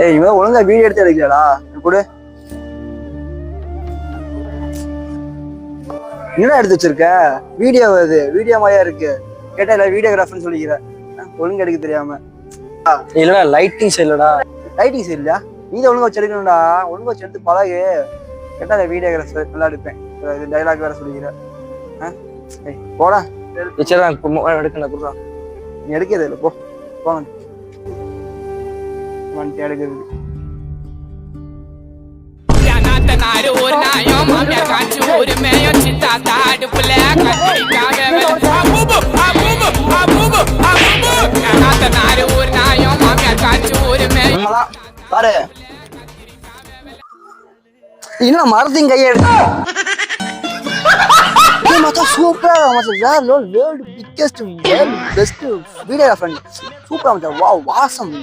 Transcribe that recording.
ஏய் இவன் ஒழுங்கா வீடியோ எடுத்து எடுக்கலடா கூட என்னடா எடுத்து வச்சிருக்க வீடியோ இது வீடியோ மாதிரியா இருக்கு கேட்டா இல்ல வீடியோகிராஃபர்னு சொல்லிக்கிற ஒழுங்கா எடுக்க தெரியாம இல்லடா லைட்டிங் இல்லடா லைட்டிங் சரியில்லையா நீ தான் ஒழுங்கா வச்சு எடுக்கணும்டா ஒழுங்கா வச்சு எடுத்து பழகு கேட்டா இல்ல வீடியோகிராஃபர் நல்லா எடுப்பேன் இது டைலாக் வேற சொல்லிக்கிற போடா எடுக்கணும் நீ எடுக்கிறது இல்லை போங்க வந்துட்டு எடுக்கிறது ஒரு நாயம் மாமியார் காய்ச்சி ஒரு மேயம் சித்தா தாடு புள்ள ஒரு நாயம் மாமியார் காய்ச்சி ஒரு மேயம் பாரு இன்னும் மரத்தின் கையை எடுத்து சூப்பரா world biggest world best videographer சூப்பரா வாவ் வாசம்